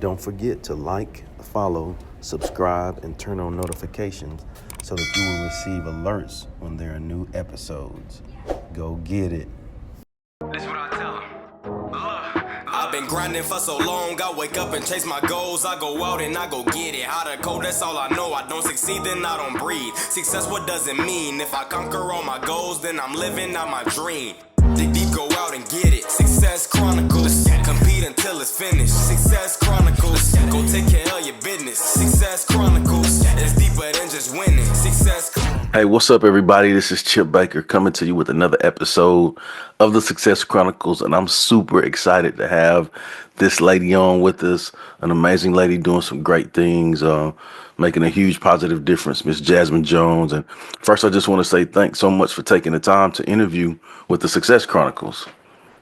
Don't forget to like, follow, subscribe, and turn on notifications so that you will receive alerts when there are new episodes. Go get it. That's what I tell 'em. I've been grinding for so long, I wake up and chase my goals. I go out and I go get it. Hot or cold, that's all I know. I don't succeed, then I don't breathe. Success, what does it mean? If I conquer all my goals, then I'm living out my dream. Dig deep, go out and get it. Success Chronicles, compete until it's finished. Success Chronicles, go take care of your business. Success Chronicles, it's deeper than just winning. Success Chronicles. Hey, what's up, everybody? This is Chip Baker coming to you with another episode of the Success Chronicles, and I'm super excited to have this lady on with us, an amazing lady doing some great things, making a huge positive difference, Miss Jazmin Jones. And first, I just want to say thanks so much for taking the time to interview with the Success Chronicles.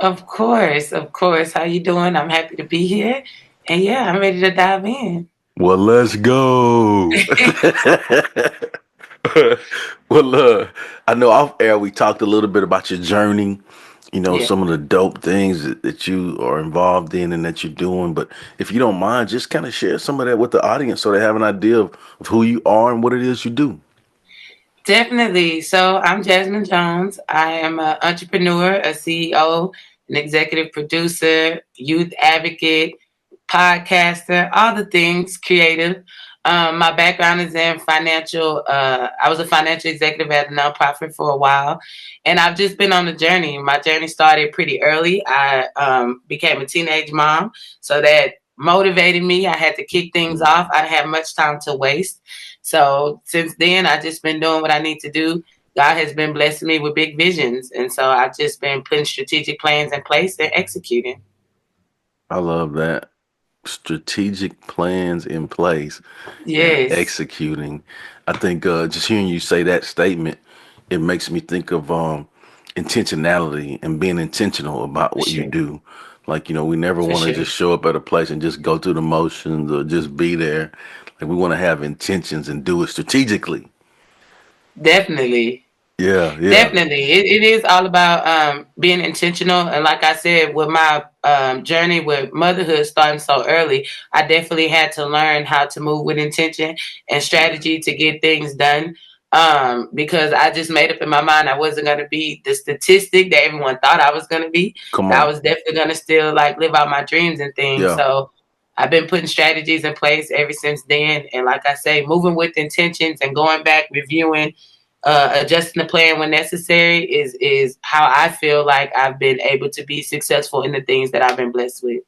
Of course, of course. How you doing? I'm happy to be here. And yeah, I'm ready to dive in. Well, let's go. Well, I know off air we talked a little bit about your journey, Yeah, some of the dope things that you are involved in and that you're doing. But if you don't mind, just kind of share some of that with the audience so they have an idea of who you are and what it is you do. definitely. So I'm Jazmin Jones. I am an entrepreneur, a CEO, an executive producer, youth advocate, podcaster, all the things creative. My background is in financial. I was a financial executive at a nonprofit for a while, and I've just been on the journey. My journey started pretty early. I became a teenage mom, so that motivated me. I had to kick things off. I didn't have much time to waste. So since then, I've just been doing what I need to do. God has been blessing me with big visions, and so I've just been putting strategic plans in place and executing. I love that. Strategic plans in place and Yes, executing. I think just hearing you say that statement, it makes me think of intentionality and being intentional about for what you sure. do. Like, we never For want to sure. just show up at a place and just go through the motions or just be there. Like, we want to have intentions and do it strategically. Definitely. Yeah, yeah. Definitely. It is all about being intentional. And like I said, with my journey with motherhood starting so early, I definitely had to learn how to move with intention and strategy to get things done. Because I just made up in my mind I wasn't going to be the statistic that everyone thought I was going to be. Come I on. was definitely going to still like live out my dreams and things. Yeah. So I've been putting strategies in place ever since then. And like I say, moving with intentions and going back, reviewing, adjusting the plan when necessary is how I feel like I've been able to be successful in the things that I've been blessed with.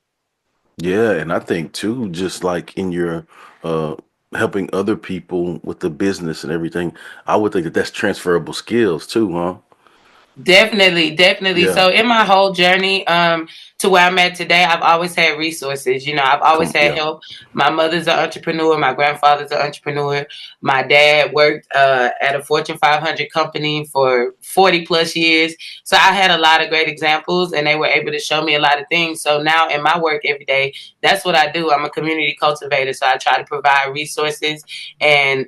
Yeah, and I think too, just like in your uh helping other people with the business and everything, I would think that that's transferable skills too, huh? Definitely, definitely. Yeah. So in my whole journey, to where I'm at today, I've always had resources. I've always had Yeah. help. My mother's an entrepreneur. My grandfather's an entrepreneur. My dad worked at a Fortune 500 company for 40 plus years. So I had a lot of great examples, and they were able to show me a lot of things. So now in my work every day, that's what I do. I'm a community cultivator. So I try to provide resources and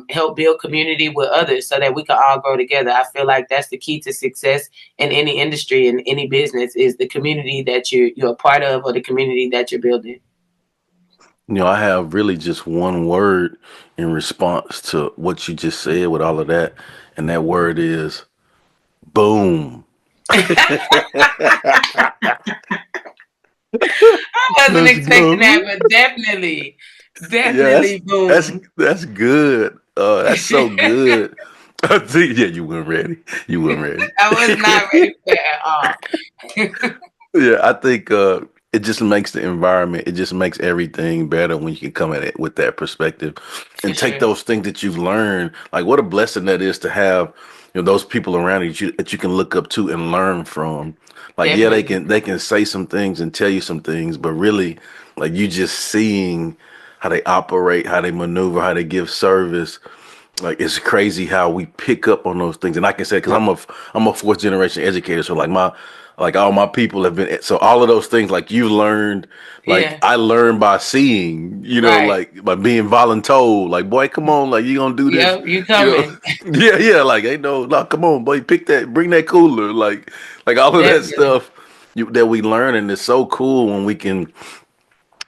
help build community with others so that we can all grow together. I feel like that's the key to success in any industry, in any business, is the community that you're a part of or the community that you're building. I have really just one word in response to what you just said with all of that, and that word is boom. I wasn't Let's expecting that, go. but definitely, Yeah, definitely that's boom. that's good. That's so good. I think yeah, you weren't ready. You weren't ready. I was not ready for that at all. Yeah, I think it just makes the environment, it just makes everything better when you can come at it with that perspective For and take sure. those things that you've learned. Like what a blessing that is to have, those people around you that you can look up to and learn from. Like yeah, they Definitely. can they can say some things and tell you some things, but really like you just seeing how they operate, how they maneuver, how they give service. Like it's crazy how we pick up on those things, and I can say because I'm a fourth generation educator, so like all my people have been so all of those things like you learned, like Yeah. I learned by seeing, Right. like by being voluntold. Like boy, come on, like you gonna do this, Yep. You you know? coming? Yeah, yeah. Like ain't no, come on, boy, pick that, bring that cooler, like all of that Definitely. stuff that we learn, and it's so cool when we can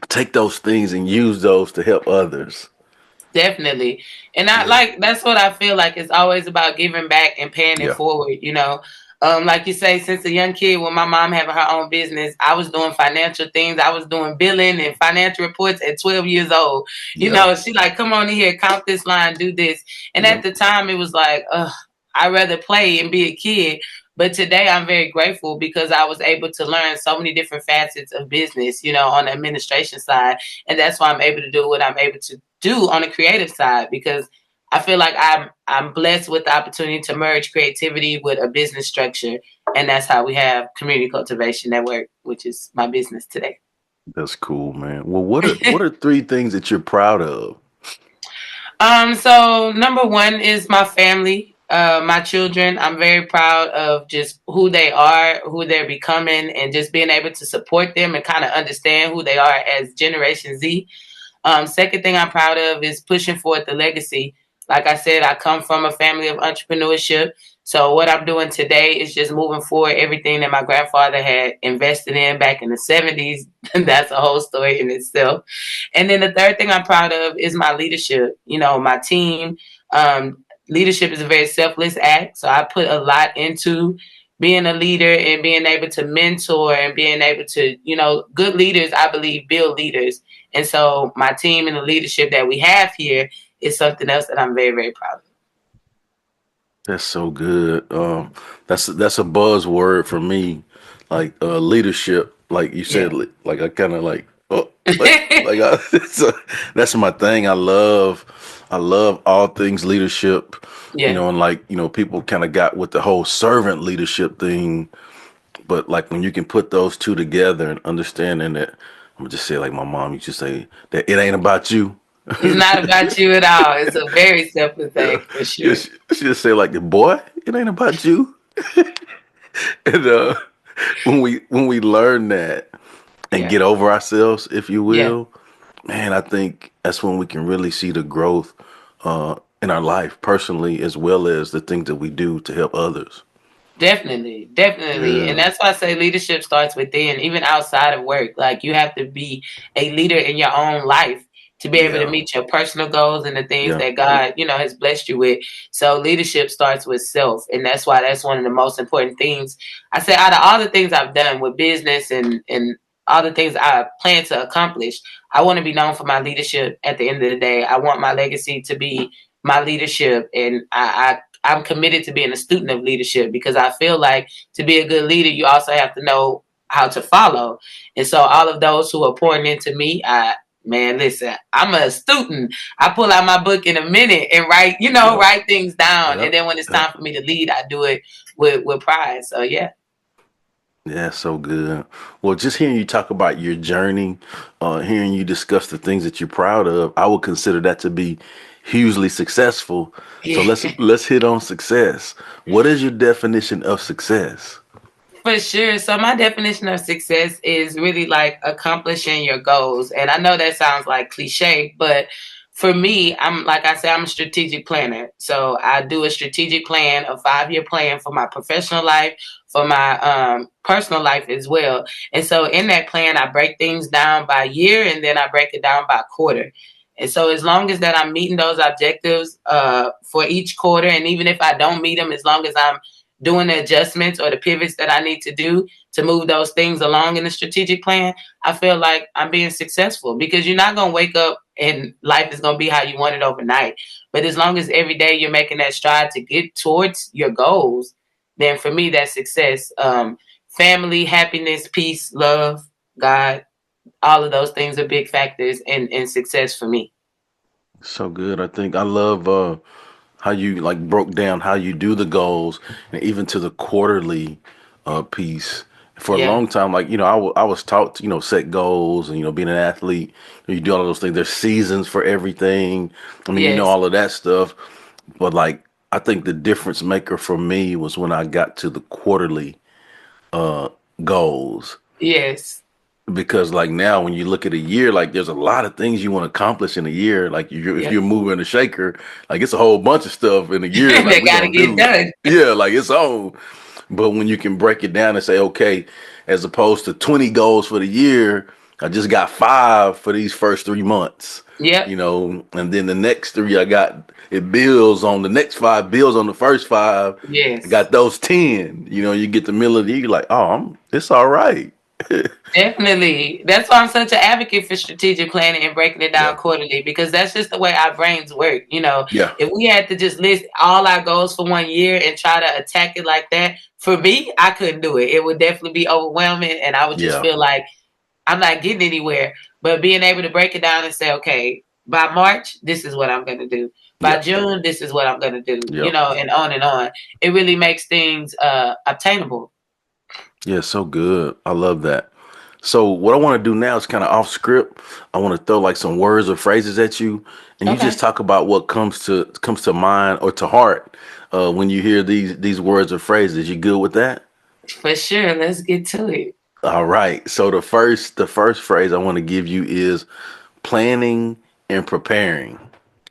take those things and use those to help others. Definitely. And I Yeah. like that's what I feel like it's always about giving back and paying it Yeah. forward, you know. Like you say, since a young kid, when my mom having her own business, I was doing financial things. I was doing billing and financial reports at 12 years old. You Yeah. know, she like, come on in here, count this line, do this. And Yeah. at the time it was like, I'd rather play and be a kid. But today I'm very grateful because I was able to learn so many different facets of business, you know, on the administration side. And that's why I'm able to do what I'm able to do on the creative side because I feel like I'm blessed with the opportunity to merge creativity with a business structure, and that's how we have Community Cultivation Network, which is my business today. That's cool, man. Well, what are three things that you're proud of? So number one is my family, my children. I'm very proud of just who they are, who they're becoming, and just being able to support them and kind of understand who they are as Generation Z. Second thing I'm proud of is pushing forward the legacy. Like I said, I come from a family of entrepreneurship. So what I'm doing today is just moving forward everything that my grandfather had invested in back in the 70s. That's a whole story in itself. And then the third thing I'm proud of is my leadership. You know, my team. Leadership is a very selfless act. So I put a lot into being a leader and being able to mentor and being able to, you know, good leaders, I believe, build leaders. And so my team and the leadership that we have here is something else that I'm very, very proud of. That's so good. That's a buzzword for me, like leadership. Like you said, Yeah. like I kind of like oh, like so that's my thing. I love all things leadership. You Yeah. know, and like people kind of got with the whole servant leadership thing, but like when you can put those two together and understanding that, I'm gonna just say like my mom used to say that it ain't about you. It's not about you at all. It's a very selfless Yeah, thing for sure. she just say like the boy, it ain't about you. And when we learn that and Yeah. get over ourselves, if you Yeah. will, man, I think that's when we can really see the growth in our life personally as well as the things that we do to help others. Definitely, definitely. And Yeah, that's why I say leadership starts within, even outside of work. Like you have to be a leader in your own life to be able to yeah, meet your personal goals and the things yeah. that God, you know, has blessed you with. So leadership starts with self. And that's why that's one of the most important things. I say out of all the things I've done with business and all the things I plan to accomplish, I want to be known for my leadership at the end of the day. I want my legacy to be my leadership. And I'm committed to being a student of leadership because I feel like to be a good leader, you also have to know how to follow. And so all of those who are pouring into me, man, listen, I'm a student. I pull out my book in a minute and write, you know, Yep. write things down. And Yep. then when it's Yep. time for me to lead, I do it with pride. So yeah. Yeah, so good. Well, just hearing you talk about your journey, hearing you discuss the things that you're proud of, I would consider that to be hugely successful. So let's hit on success. What is your definition of success? For sure. So my definition of success is really like accomplishing your goals. And I know that sounds like cliche, but for me, I'm like I said, I'm a strategic planner. So I do a strategic plan, a 5-year plan for my professional life, for my personal life as well. And so in that plan, I break things down by year and then I break it down by quarter. And so as long as that I'm meeting those objectives for each quarter, and even if I don't meet them, as long as I'm doing the adjustments or the pivots that I need to do to move those things along in the strategic plan, I feel like I'm being successful because you're not going to wake up and life is going to be how you want it overnight. But as long as every day you're making that stride to get towards your goals, then for me, that's success. Family, happiness, peace, love, God, all of those things are big factors in success for me. So good. I think I love how you like broke down how you do the goals and even to the quarterly piece. For a Yeah. long time, like I was taught to set goals and being an athlete, you do all of those things. There's seasons for everything. I mean, Yes. all of that stuff. But like, I think the difference maker for me was when I got to the quarterly uh, goals. Yes. Because like now, when you look at a year, like there's a lot of things you want to accomplish in a year. Like if Yeah. you're moving a shaker, like it's a whole bunch of stuff in a year. Like They we got to gonna get do, done. yeah, like it's on. But when you can break it down and say, okay, as opposed to 20 goals for the year, I just got 5 for these first 3 months, Yep. and then the next three I got it bills on the next 5 bills on the first 5. I Yes. got those 10. You get the middle of the year, you're like, oh, it's all right. Definitely. That's why I'm such an advocate for strategic planning and breaking it Yeah, down quarterly, because that's just the way our brains work. yeah, If we had to just list all our goals for one year and try to attack it like that, for me, I couldn't do it. It would definitely be overwhelming, and I would just yeah, feel like I'm not getting anywhere. But being able to break it down and say, okay, by March, this is what I'm going to do. By yeah, June, this is what I'm going to do, yeah, and on and on. It really makes things obtainable. yeah. So good. I love that. So what I want to do now is kind of off script. I want to throw like some words or phrases at you, and you just Okay. talk about what comes to mind or to heart when you hear these words or phrases. You good with that? For sure. Let's get to it. All right. So the first phrase I want to give you is planning and preparing.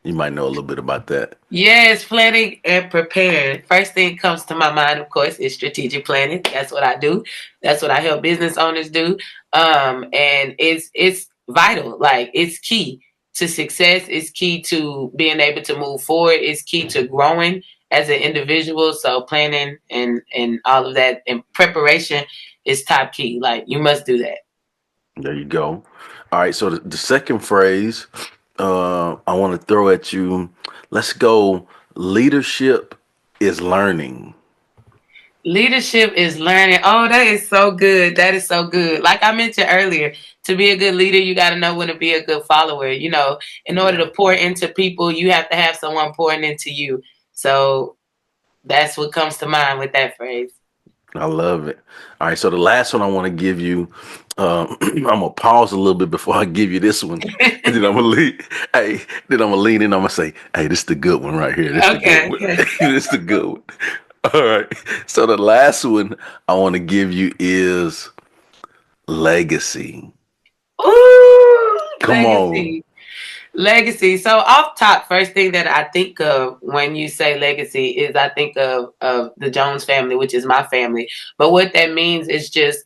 You might know a little bit about that. Yes, planning and preparing. First thing comes to my mind, of course, is strategic planning. That's what I do. That's what I help business owners do. And it's vital. Like, it's key to success. It's key to being able to move forward. It's key to growing as an individual. So planning and all of that and preparation is top key. Like, you must do that. There you go. All right. So the second phrase I want to throw at you. Let's go. Leadership is learning. Leadership is learning. Oh, that is so good. That is so good. Like I mentioned earlier, to be a good leader, you got to know when to be a good follower. In order Yeah. to pour into people, you have to have someone pouring into you. So that's what comes to mind with that phrase. I love it. All right, so the last one I want to give you, I'm gonna pause a little bit before I give you this one, and then I'm gonna lead. Hey, then I'm gonna lean in. I'm gonna say, "Hey, this is the good one right here. This is the good Okay. one. Okay. This is the good one." All right. So the last one I want to give you is legacy. Ooh, Come on. legacy. Legacy. So off top, first thing that I think of when you say legacy is I think of the Jones family, which is my family. But what that means is just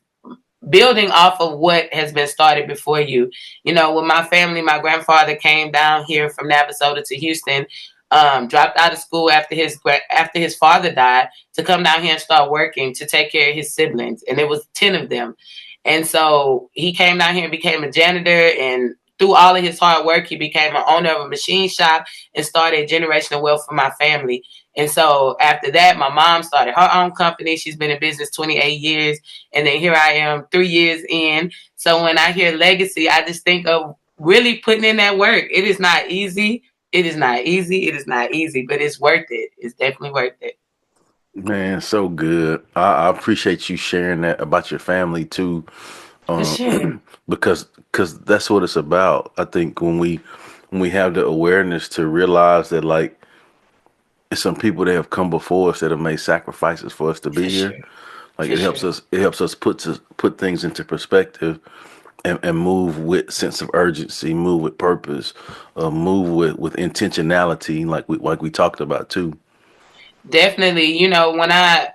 building off of what has been started before you. With my family, my grandfather came down here from Navasota to Houston, dropped out of school after his father died to come down here and start working to take care of his siblings, and it was 10 of them. And so he came down here and became a janitor, and through all of his hard work, he became an owner of a machine shop and started generational wealth for my family. And so after that, my mom started her own company. She's been in business 28 years. And then here I am 3 years in. So when I hear legacy, I just think of really putting in that work. It is not easy. It is not easy. It is not easy, but it's worth it. It's definitely worth it. Man, so good. I appreciate you sharing that about your family too, For sure. because that's what it's about. I think when we have the awareness to realize that like it's some people that have come before us that have made sacrifices for us to For be here. sure. Like For sure. it helps us put things into perspective and move with sense of urgency, move with purpose, move with intentionality, like we talked about too. Definitely. When I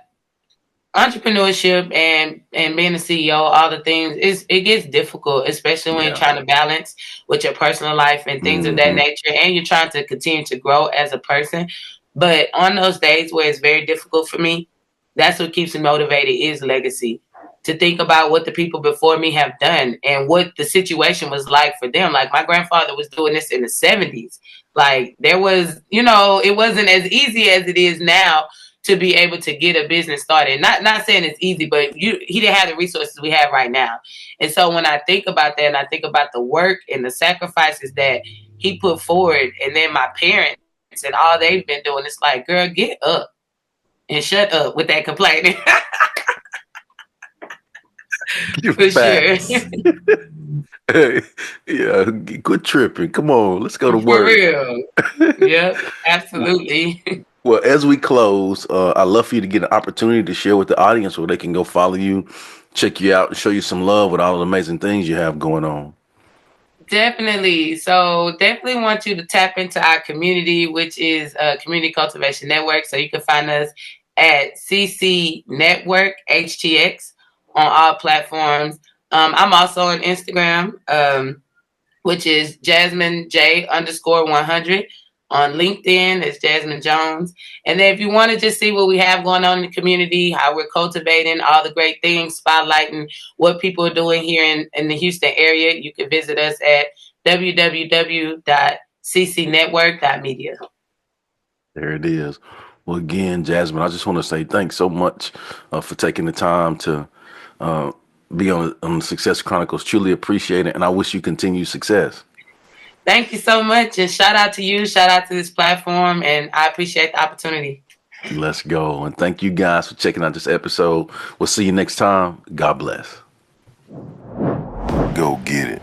entrepreneurship and being a CEO, all the things, it gets difficult, especially when you're Yeah. trying to balance with your personal life and things of that Hmm. nature, and you're trying to continue to grow as a person. But on those days where it's very difficult for me, that's what keeps me motivated is legacy. To think about what the people before me have done and what the situation was like for them. Like, my grandfather was doing this in the 70s. Like, there was, it wasn't as easy as it is now to be able to get a business started. Not saying it's easy, but he didn't have the resources we have right now. And so when I think about that and I think about the work and the sacrifices that he put forward, and then my parents and all they've been doing, it's like, girl, get up and shut up with that complaining. For sure. Facts. Yeah, quit tripping. Come on, let's go to For work. real. Yep, absolutely. Well, as we close, I'd love for you to get an opportunity to share with the audience where they can go follow you, check you out, and show you some love with all the amazing things you have going on. Definitely. So definitely want you to tap into our community, which is Community Cultivation Network. So you can find us at CC Network HTX on all platforms. I'm also on Instagram, which is Jazmin J underscore 100. On LinkedIn, it's Jazmin Jones. And then if you want to just see what we have going on in the community, how we're cultivating all the great things, spotlighting what people are doing here in the Houston area, you can visit us at www.ccnetwork.media. There it is. Well, again, Jasmine, I just want to say thanks so much for taking the time to uh, be on the Success Chronicles. Truly appreciate it, and I wish you continued success. Thank you so much. And shout out to you. Shout out to this platform. And I appreciate the opportunity. Let's go. And thank you guys for checking out this episode. We'll see you next time. God bless. Go get it.